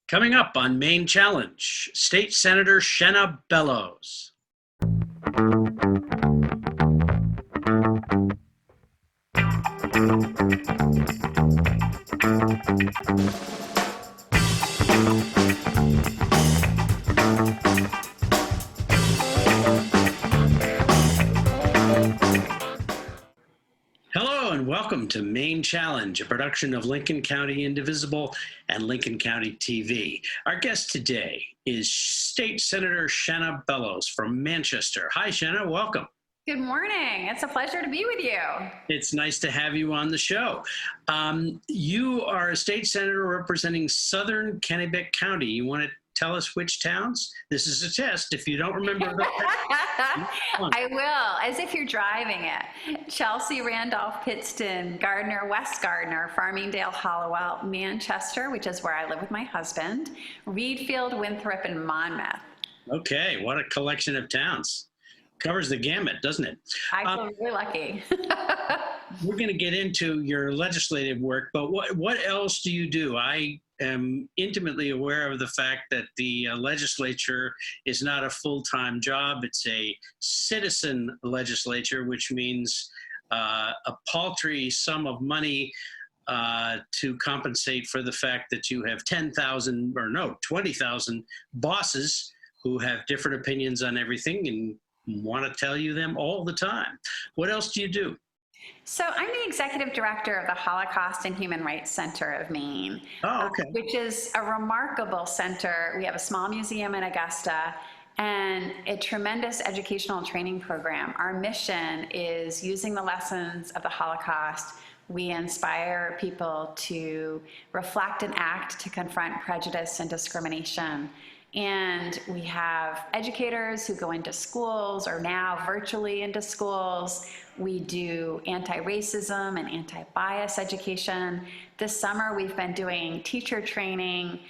Coming up on Maine Challenge, State Senator Shenna Bellows. Hello and welcome to Maine Challenge, a production of Lincoln County Indivisible and Lincoln County TV. Our guest today is State Senator Shenna Bellows from Manchester. Hi, Shenna, welcome. Good morning. It's a pleasure to be with you. It's nice to have you on the show. You are a state senator representing Southern Kennebec County. You want to tell us which towns? This is a test. If you don't remember I will, as if you're driving it. Chelsea, Randolph, Pittston, Gardner, West Gardner, Farmingdale, Hollowell, Manchester, which is where I live with my husband, Reedfield, Winthrop, and Monmouth. Okay, what a collection of towns. Covers the gamut, doesn't it? I feel really lucky. We're going to get into your legislative work, but what else do you do? I am intimately aware of the fact that the legislature is not a full-time job. It's a citizen legislature, which means a paltry sum of money to compensate for the fact that you have 20,000 bosses who have different opinions on everything and want to tell you them all the time. What else do you do? So I'm the executive director of the Holocaust and Human Rights Center of Maine, which is a remarkable center. We have a small museum in Augusta and a tremendous educational training program. Our mission is using the lessons of the Holocaust. We inspire people to reflect and act to confront prejudice and discrimination. And we have educators who go into schools or now virtually into schools. We do anti-racism and anti-bias education. This summer, we've been doing teacher training,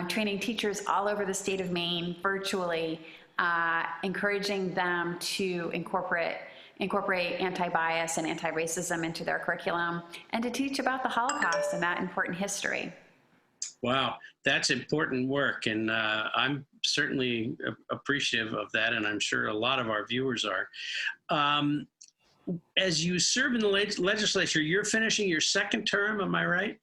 training teachers all over the state of Maine virtually, encouraging them to incorporate anti-bias and anti-racism into their curriculum and to teach about the Holocaust and that important history. Wow, that's important work, and I'm certainly appreciative of that, and I'm sure a lot of our viewers are. As you serve in the legislature, you're finishing your second term, am I right?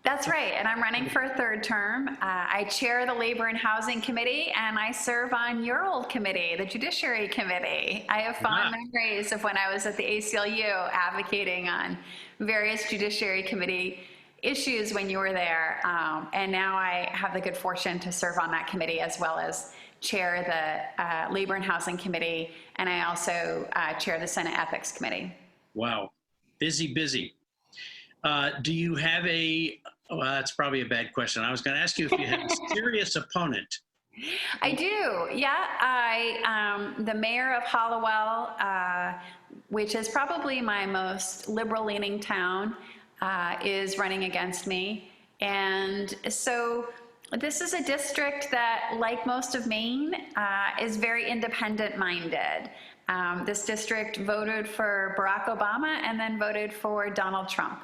That's right, and I'm running for a third term. I chair the Labor and Housing Committee, and I serve on your old committee, the Judiciary Committee. I have fond memories of when I was at the ACLU advocating on various Judiciary Committee issues when you were there, and now I have the good fortune to serve on that committee as well as chair the Labor and Housing Committee, and I also chair the Senate Ethics Committee. Wow, busy, busy. Do you have well, that's probably a bad question. I was going to ask you if you have a serious opponent. I do, yeah. The mayor of Hollowell, which is probably my most liberal-leaning town, is running against me. And so this is a district that, like most of Maine, is very independent-minded. This district voted for Barack Obama and then voted for Donald Trump.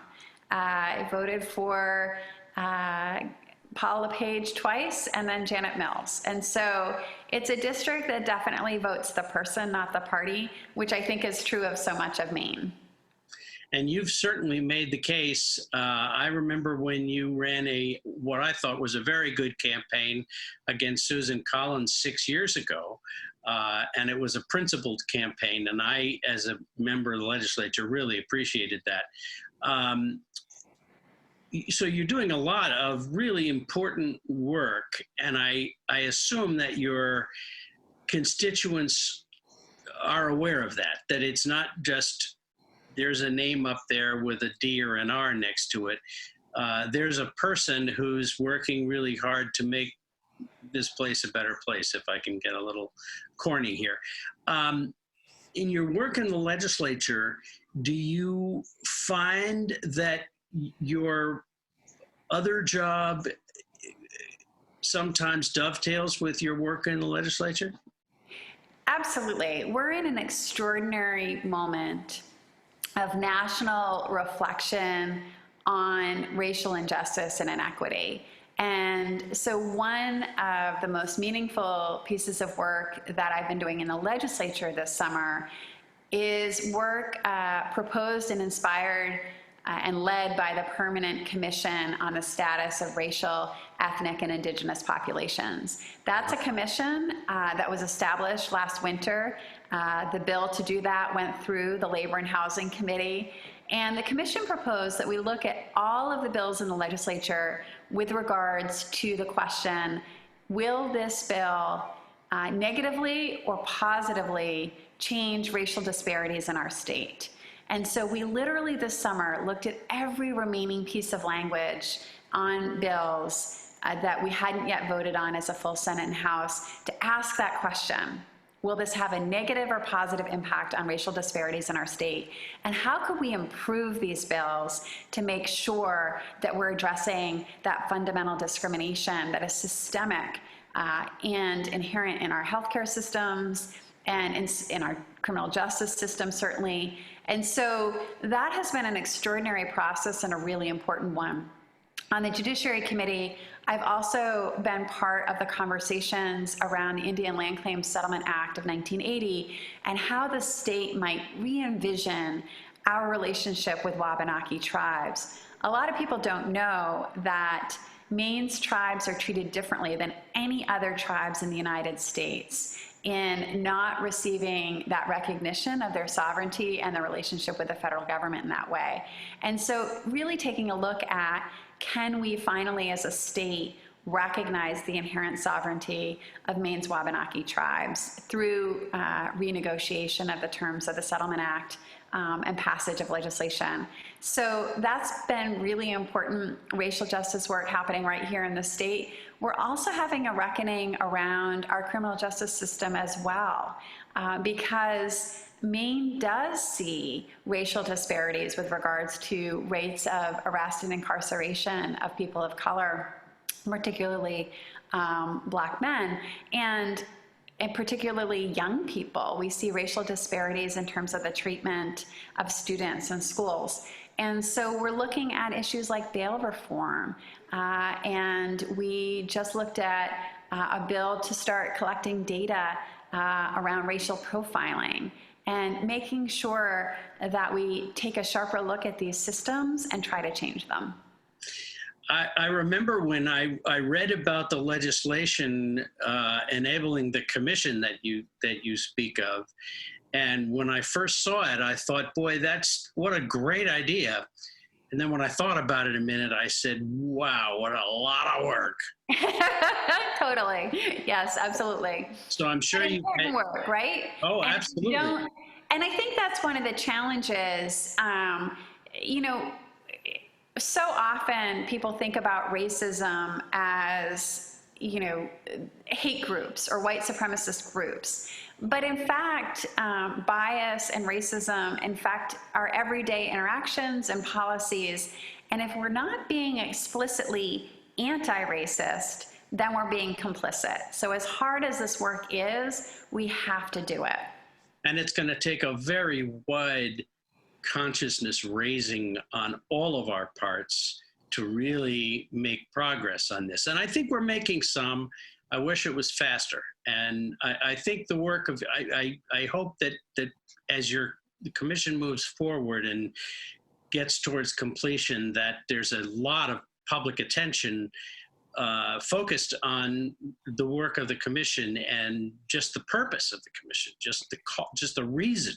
It voted for Paul LePage twice and then Janet Mills. And so it's a district that definitely votes the person, not the party, which I think is true of so much of Maine. And you've certainly made the case. I remember when you ran what I thought was a very good campaign against Susan Collins 6 years ago. And it was a principled campaign. And I, as a member of the legislature, really appreciated that. So you're doing a lot of really important work. And I assume that your constituents are aware of that it's not just there's a name up there with a D or an R next to it. There's a person who's working really hard to make this place a better place, if I can get a little corny here. In your work in the legislature, do you find that your other job sometimes dovetails with your work in the legislature? Absolutely. We're in an extraordinary moment of national reflection on racial injustice and inequity. And so one of the most meaningful pieces of work that I've been doing in the legislature this summer is work proposed and inspired and led by the Permanent Commission on the Status of Racial, Ethnic, and Indigenous Populations. That's a commission that was established last winter. The bill to do that went through the Labor and Housing Committee. And the commission proposed that we look at all of the bills in the legislature with regards to the question, will this bill negatively or positively change racial disparities in our state? And so we literally this summer looked at every remaining piece of language on bills that we hadn't yet voted on as a full Senate and House to ask that question. Will this have a negative or positive impact on racial disparities in our state? And how could we improve these bills to make sure that we're addressing that fundamental discrimination that is systemic and inherent in our healthcare systems and in our criminal justice system, certainly. And so that has been an extraordinary process and a really important one. On the Judiciary Committee, I've also been part of the conversations around the Indian Land Claims Settlement Act of 1980 and how the state might re-envision our relationship with Wabanaki tribes. A lot of people don't know that Maine's tribes are treated differently than any other tribes in the United States in not receiving that recognition of their sovereignty and their relationship with the federal government in that way. And so really taking a look at, can we finally as a state recognize the inherent sovereignty of Maine's Wabanaki tribes through renegotiation of the terms of the Settlement Act and passage of legislation. So that's been really important racial justice work happening right here in the state. We're also having a reckoning around our criminal justice system as well, because Maine does see racial disparities with regards to rates of arrest and incarceration of people of color, particularly Black men, and particularly young people. We see racial disparities in terms of the treatment of students in schools. And so we're looking at issues like bail reform, and we just looked at a bill to start collecting data around racial profiling and making sure that we take a sharper look at these systems and try to change them. I remember when I read about the legislation enabling the commission that you speak of, and when I first saw it, I thought, boy, what a great idea. And then when I thought about it a minute, I said, wow, what a lot of work. Totally. Yes, absolutely. So I'm sure you work, right? Oh, absolutely. And I think that's one of the challenges. You know, so often people think about racism as, you know, hate groups or white supremacist groups. But in fact, bias and racism, in fact, are everyday interactions and policies. And if we're not being explicitly anti-racist, then we're being complicit. So as hard as this work is, we have to do it. And it's going to take a very wide consciousness raising on all of our parts to really make progress on this. And I think we're making some. I wish it was faster. And I think the work of, I hope that as the commission moves forward and gets towards completion, that there's a lot of public attention focused on the work of the commission and just the purpose of the commission, just the reason.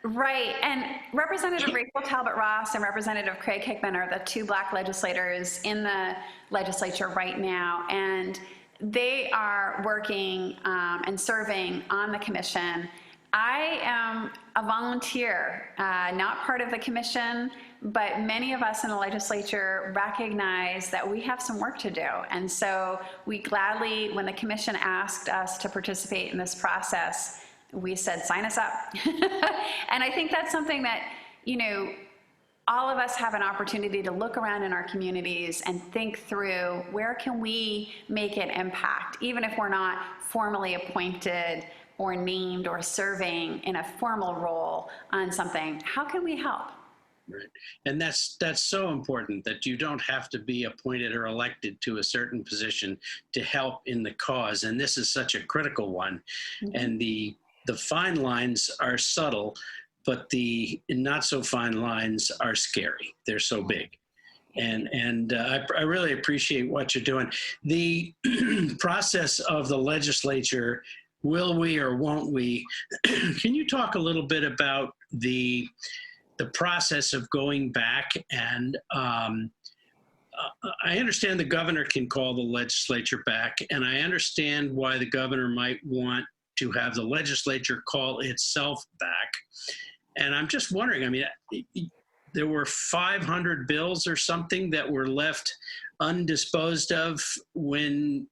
Right, and Representative Rachel Talbot Ross and Representative Craig Hickman are the two Black legislators in the legislature right now, and they are working and serving on the commission. I am a volunteer, not part of the commission, but many of us in the legislature recognize that we have some work to do. And so we gladly, when the commission asked us to participate in this process, we said, sign us up. And I think that's something that, you know, all of us have an opportunity to look around in our communities and think through, where can we make an impact, even if we're not formally appointed or named or serving in a formal role on something. How can we help? Right. And that's so important that you don't have to be appointed or elected to a certain position to help in the cause. And this is such a critical one. Mm-hmm. And the fine lines are subtle, but the not so fine lines are scary. They're so big. And I really appreciate what you're doing. The process of the legislature, will we or won't we? Can you talk a little bit about the process of going back and I understand the governor can call the legislature back, and I understand why the governor might want to have the legislature call itself back. And I'm just wondering, I mean, there were 500 bills or something that were left undisposed of when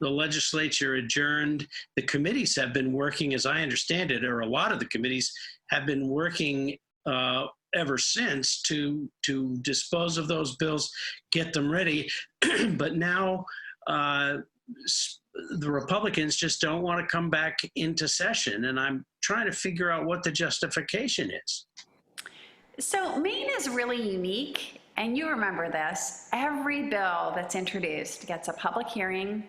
the legislature adjourned. The committees have been working, as I understand it, or a lot of the committees have been working ever since to dispose of those bills, get them ready. But now the Republicans just don't want to come back into session. And I'm trying to figure out what the justification is. So Maine is really unique, and you remember this. Every bill that's introduced gets a public hearing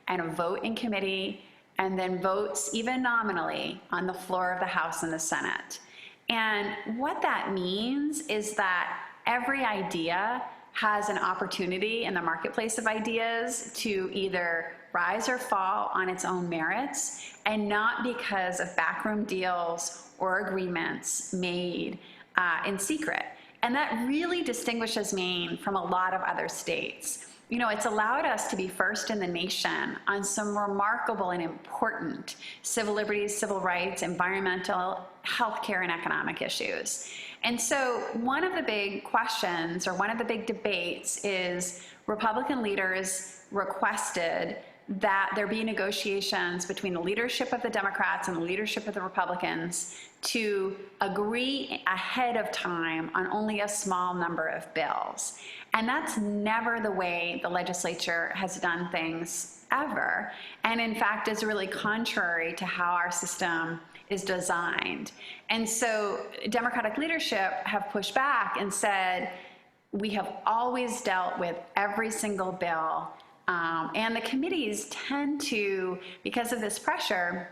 and a vote in committee, and then votes even nominally on the floor of the House and the Senate. And what that means is that every idea has an opportunity in the marketplace of ideas to either rise or fall on its own merits, and not because of backroom deals or agreements made in secret. And that really distinguishes Maine from a lot of other states. You know, it's allowed us to be first in the nation on some remarkable and important civil liberties, civil rights, environmental, healthcare, and economic issues. And so one of the big questions, or one of the big debates, is Republican leaders requested that there be negotiations between the leadership of the Democrats and the leadership of the Republicans to agree ahead of time on only a small number of bills. And that's never the way the legislature has done things ever. And in fact, is really contrary to how our system is designed. And so Democratic leadership have pushed back and said, we have always dealt with every single bill. And the committees tend to, because of this pressure,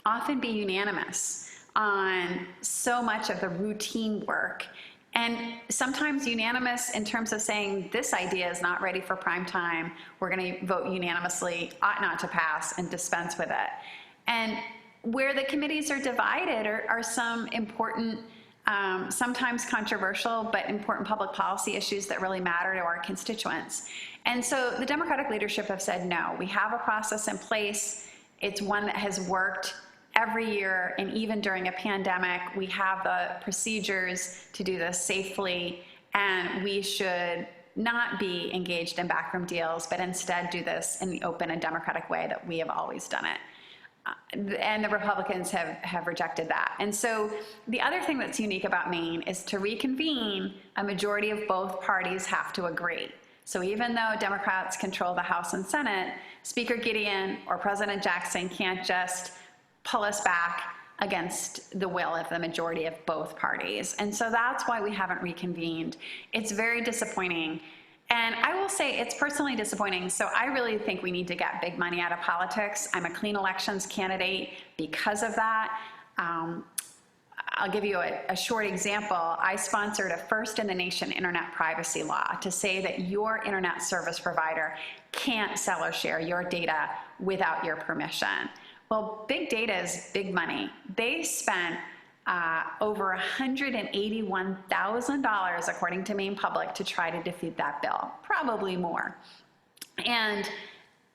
often be unanimous on so much of the routine work. And sometimes unanimous in terms of saying this idea is not ready for prime time, we're going to vote unanimously, ought not to pass, and dispense with it. And where the committees are divided are some important, sometimes controversial, but important public policy issues that really matter to our constituents. And so the Democratic leadership have said, no, we have a process in place. It's one that has worked every year, and even during a pandemic, we have the procedures to do this safely, and we should not be engaged in backroom deals, but instead do this in the open and democratic way that we have always done it. And the Republicans have rejected that. And so the other thing that's unique about Maine is to reconvene, a majority of both parties have to agree. So even though Democrats control the House and Senate, Speaker Gideon or President Jackson can't just pull us back against the will of the majority of both parties. And so that's why we haven't reconvened. It's very disappointing. And I will say it's personally disappointing. So I really think we need to get big money out of politics. I'm a clean elections candidate because of that. I'll give you a short example. I sponsored a first in the nation internet privacy law to say that your internet service provider can't sell or share your data without your permission. Well, big data is big money. They spent over $181,000, according to Maine Public, to try to defeat that bill, probably more. And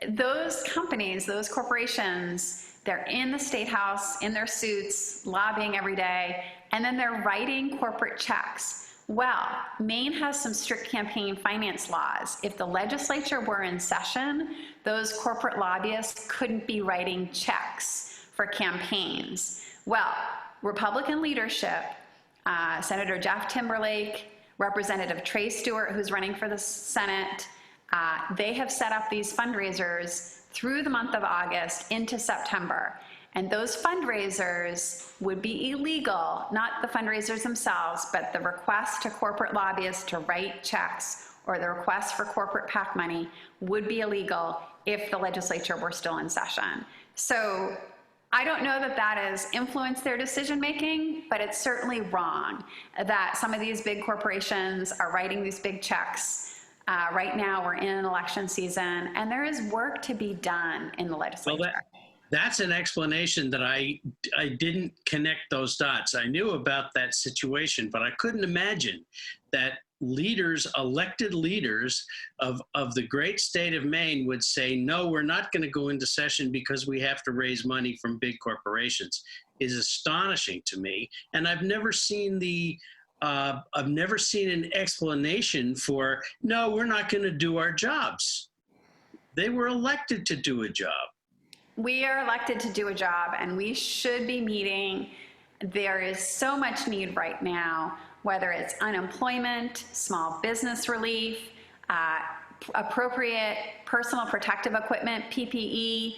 those companies, those corporations, they're in the State House, in their suits, lobbying every day, and then they're writing corporate checks. Well, Maine has some strict campaign finance laws. If the legislature were in session, those corporate lobbyists couldn't be writing checks for campaigns. Well, Republican leadership, Senator Jeff Timberlake, Representative Trey Stewart, who's running for the Senate, they have set up these fundraisers through the month of August into September. And those fundraisers would be illegal, not the fundraisers themselves, but the request to corporate lobbyists to write checks or the request for corporate PAC money would be illegal if the legislature were still in session. So I don't know that that has influenced their decision making, but it's certainly wrong that some of these big corporations are writing these big checks. Right now we're in an election season and there is work to be done in the legislature. Well, that's an explanation that I didn't connect those dots. I knew about that situation, but I couldn't imagine that leaders, elected leaders of the great state of Maine would say, no, we're not going to go into session because we have to raise money from big corporations. Is astonishing to me. And I've never seen an explanation for, no, we're not going to do our jobs. They were elected to do a job. We are elected to do a job and we should be meeting. There is so much need right now, whether it's unemployment, small business relief, appropriate personal protective equipment, PPE,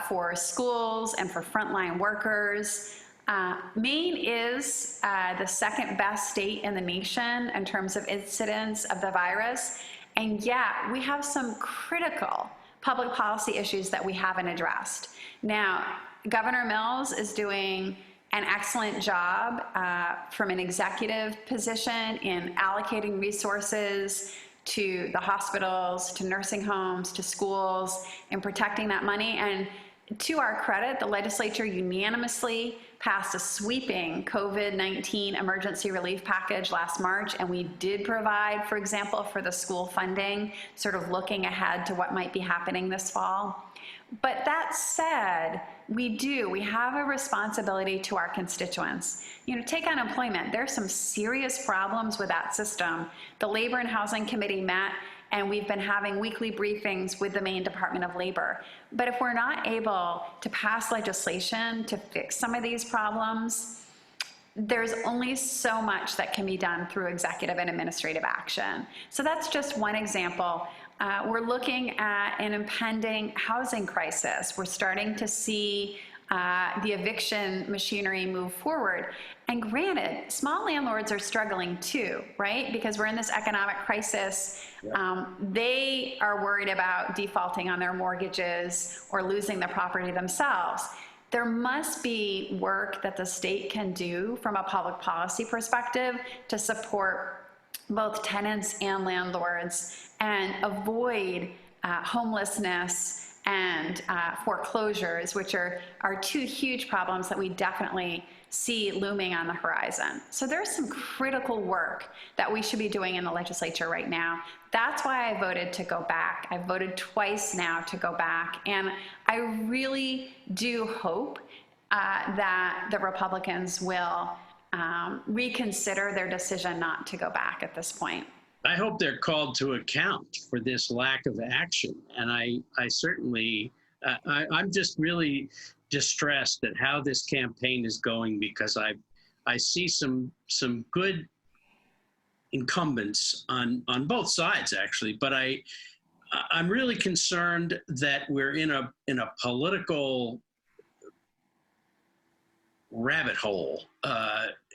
for schools and for frontline workers. Maine is the second best state in the nation in terms of incidence of the virus, and yet we have some critical public policy issues that we haven't addressed. Now, Governor Mills is doing an excellent job from an executive position in allocating resources to the hospitals, to nursing homes, to schools, and protecting that money. And to our credit, the legislature unanimously passed a sweeping COVID-19 emergency relief package last March, and we did provide, for example, for the school funding, sort of looking ahead to what might be happening this fall. But that said, we have a responsibility to our constituents. You know, take unemployment. There's some serious problems with that system. The Labor and Housing Committee met, and we've been having weekly briefings with the Maine Department of Labor. But if we're not able to pass legislation to fix some of these problems, there's only so much that can be done through executive and administrative action. So that's just one example. We're looking at an impending housing crisis. We're starting to see the eviction machinery move forward. And granted, small landlords are struggling too, right? Because we're in this economic crisis. They are worried about defaulting on their mortgages or losing the property themselves. There must be work that the state can do from a public policy perspective to support both tenants and landlords and avoid homelessness and foreclosures, which are two huge problems that we definitely see looming on the horizon. So there's some critical work that we should be doing in the legislature right now. That's why I voted to go back. I've voted twice now to go back, and I really do hope that the Republicans will reconsider their decision not to go back at this point. I hope they're called to account for this lack of action. And I certainly, I'm just really distressed at how this campaign is going, because I see some good incumbents on both sides, actually. But I'm really concerned that we're in a political rabbit hole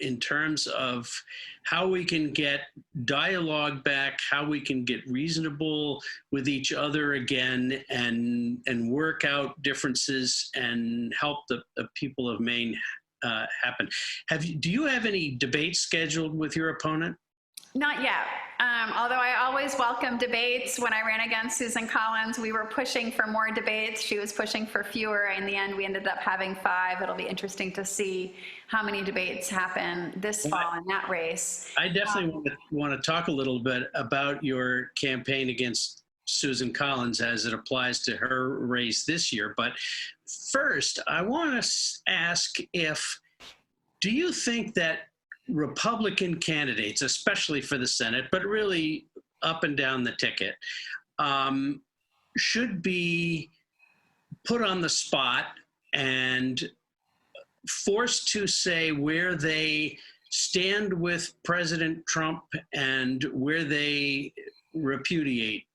in terms of how we can get dialogue back, how we can get reasonable with each other again, and work out differences and help the people of Maine happen. Do you have any debates scheduled with your opponent? Not yet. Although I always welcome debates. When I ran against Susan Collins, we were pushing for more debates. She was pushing for fewer. In the end, we ended up having 5. It'll be interesting to see how many debates happen this fall in that race. I definitely want to talk a little bit about your campaign against Susan Collins as it applies to her race this year. But first, I want to ask do you think that Republican candidates, especially for the Senate, but really up and down the ticket, should be put on the spot and forced to say where they stand with President Trump and where they repudiate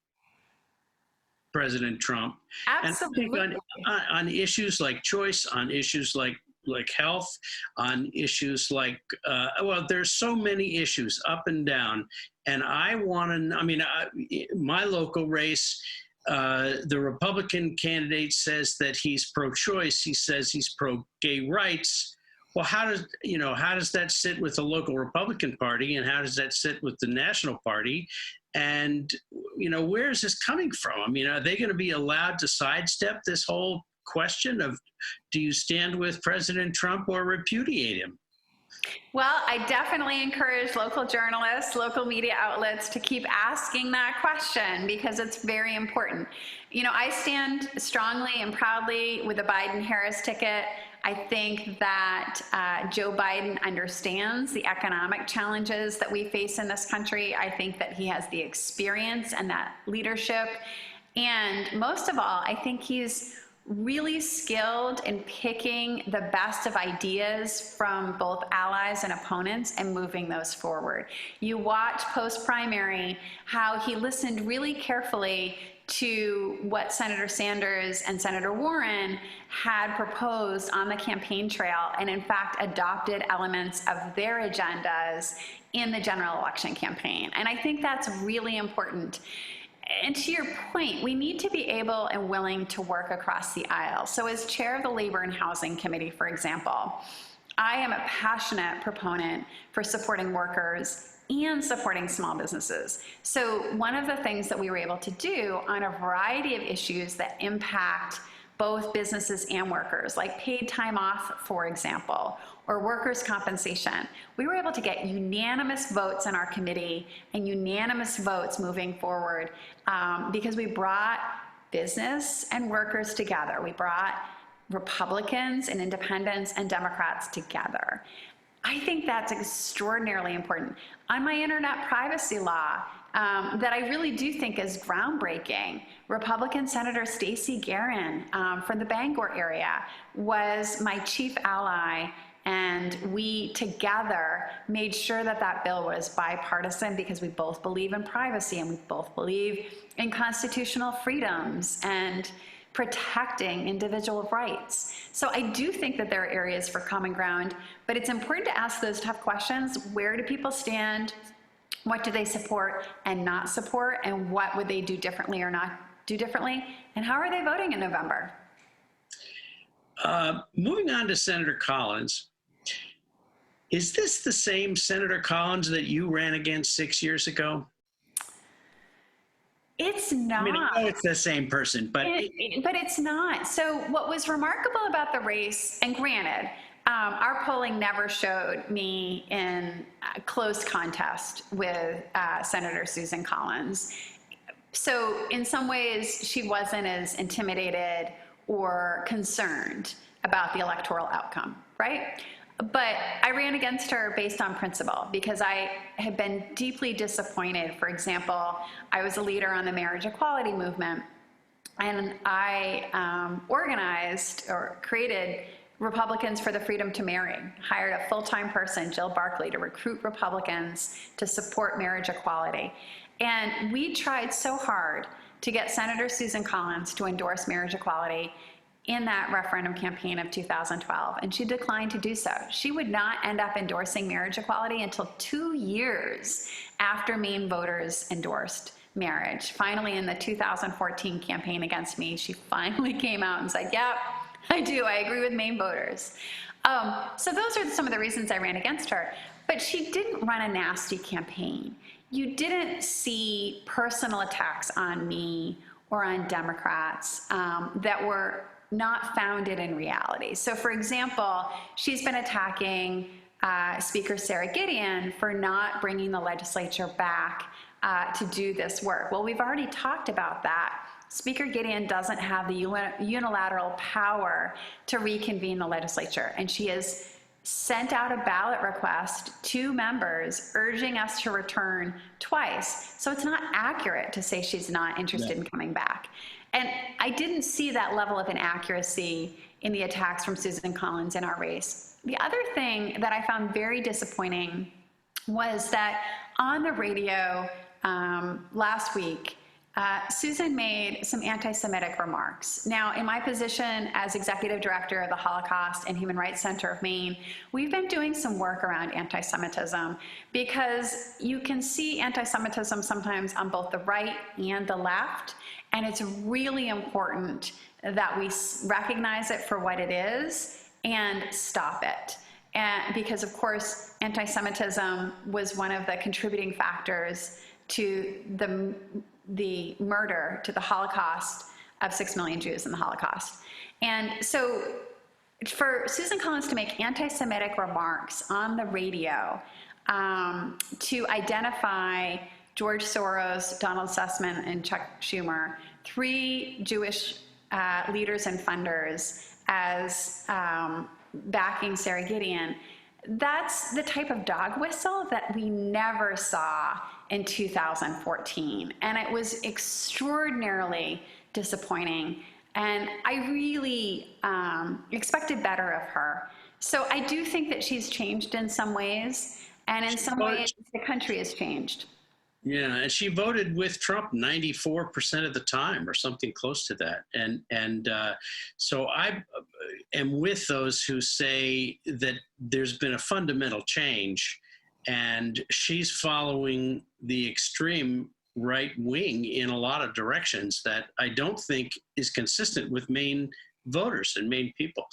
President Trump. Absolutely. And I think on issues like choice, on issues like health, on issues like, well, there's so many issues up and down. And I want to, I mean, my local race, the Republican candidate says that he's pro-choice. He says he's pro-gay rights. Well, how does that sit with the local Republican Party, and how does that sit with the national party? And, where is this coming from? I mean, are they going to be allowed to sidestep this whole question of, do you stand with President Trump or repudiate him? Well, I definitely encourage local journalists, local media outlets to keep asking that question, because it's very important. I stand strongly and proudly with the Biden-Harris ticket. I think that Joe Biden understands the economic challenges that we face in this country. I think that he has the experience and that leadership. And most of all, I think he's really skilled in picking the best of ideas from both allies and opponents and moving those forward. You watch post-primary how he listened really carefully to what Senator Sanders and Senator Warren had proposed on the campaign trail, and in fact adopted elements of their agendas in the general election campaign. And I think that's really important. And to your point, we need to be able and willing to work across the aisle. So as chair of the Labor and Housing Committee, for example, I am a passionate proponent for supporting workers and supporting small businesses. So one of the things that we were able to do on a variety of issues that impact both businesses and workers, like paid time off, for example, or workers' compensation, we were able to get unanimous votes in our committee and unanimous votes moving forward because we brought business and workers together. We brought Republicans and independents and Democrats together. I think that's extraordinarily important. On my internet privacy law, that I really do think is groundbreaking, Republican Senator Stacey Guerin from the Bangor area was my chief ally, and we together made sure that that bill was bipartisan, because we both believe in privacy and we both believe in constitutional freedoms and protecting individual rights. So I do think that there are areas for common ground, but it's important to ask those tough questions. Where do people stand? What do they support and not support? And what would they do differently or not do differently? And how are they voting in November? Moving on to Senator Collins. Is this the same Senator Collins that you ran against 6 years ago? It's not. I mean, I know it's the same person, but it's not. So what was remarkable about the race, and granted, our polling never showed me in a close contest with Senator Susan Collins. So in some ways, she wasn't as intimidated or concerned about the electoral outcome, right? But I ran against her based on principle, because I had been deeply disappointed. For example, I was a leader on the marriage equality movement, and I organized or created Republicans for the Freedom to Marry, hired a full-time person, Jill Barkley, to recruit Republicans to support marriage equality. And we tried so hard to get Senator Susan Collins to endorse marriage equality in that referendum campaign of 2012, and she declined to do so. She would not end up endorsing marriage equality until 2 years after Maine voters endorsed marriage. Finally, in the 2014 campaign against me, she finally came out and said, yep, I do, I agree with Maine voters. So those are some of the reasons I ran against her, but she didn't run a nasty campaign. You didn't see personal attacks on me or on Democrats that were not founded in reality. So for example, she's been attacking Speaker Sarah Gideon for not bringing the legislature back to do this work. Well, we've already talked about that. Speaker Gideon doesn't have the unilateral power to reconvene the legislature, and she has sent out a ballot request to members urging us to return twice. So it's not accurate to say she's not interested in coming back. And I didn't see that level of inaccuracy in the attacks from Susan Collins in our race. The other thing that I found very disappointing was that on the radio last week, Susan made some anti-Semitic remarks. Now, in my position as executive director of the Holocaust and Human Rights Center of Maine, we've been doing some work around anti-Semitism because you can see anti-Semitism sometimes on both the right and the left, and it's really important that we recognize it for what it is and stop it. And because, of course, anti-Semitism was one of the contributing factors to the murder, to the Holocaust of 6 million Jews in the Holocaust. And so for Susan Collins to make anti-Semitic remarks on the radio, to identify George Soros, Donald Sussman, and Chuck Schumer, 3 Jewish leaders and funders, as backing Sarah Gideon, that's the type of dog whistle that we never saw in 2014. And it was extraordinarily disappointing. And I really expected better of her. So I do think that she's changed in some ways. And in some ways, the country has changed. Yeah, and she voted with Trump 94% of the time, or something close to that. And so I am with those who say that there's been a fundamental change, and she's following the extreme right wing in a lot of directions that I don't think is consistent with Maine voters and Maine people.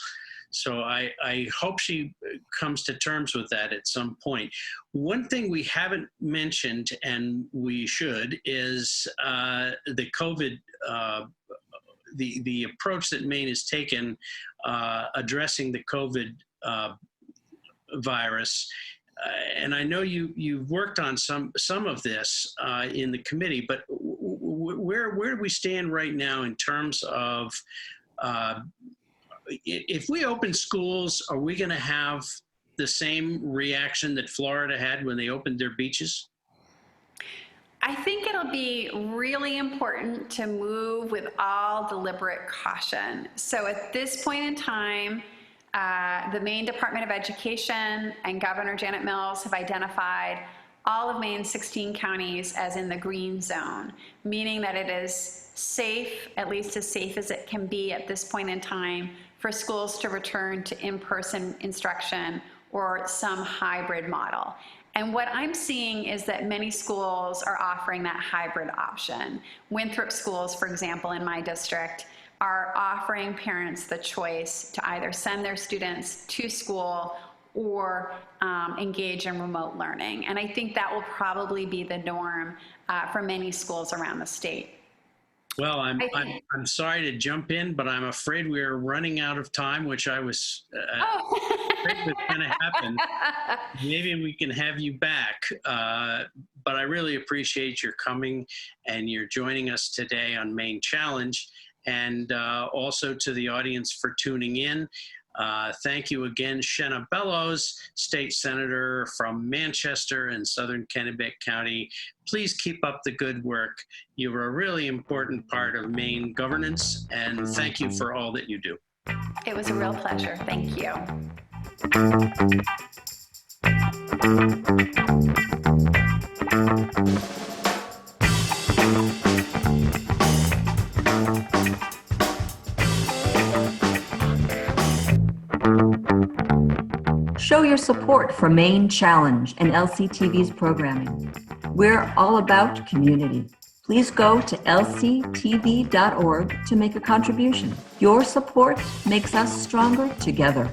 So I hope she comes to terms with that at some point. One thing we haven't mentioned, and we should, is the COVID, the approach that Maine has taken addressing the COVID virus. And I know you've worked on some of this in the committee, but where do we stand right now in terms of if we open schools, are we going to have the same reaction that Florida had when they opened their beaches? I think it'll be really important to move with all deliberate caution. So at this point in time, the Maine Department of Education and Governor Janet Mills have identified all of Maine's 16 counties as in the green zone, meaning that it is safe, at least as safe as it can be at this point in time, for schools to return to in-person instruction or some hybrid model. And what I'm seeing is that many schools are offering that hybrid option. Winthrop schools, for example, in my district, are offering parents the choice to either send their students to school or engage in remote learning. And I think that will probably be the norm for many schools around the state. Well, I'm sorry to jump in, but I'm afraid we're running out of time, which I was afraid was going to happen. Maybe we can have you back, but I really appreciate your coming and you're joining us today on Maine Challenge, and also to the audience for tuning in. Thank you again, Shenna Bellows, State Senator from Manchester and Southern Kennebec County. Please keep up the good work. You are a really important part of Maine governance, and thank you for all that you do. It was a real pleasure. Thank you. Show your support for Maine Challenge and LCTV's programming. We're all about community. Please go to lctv.org to make a contribution. Your support makes us stronger together.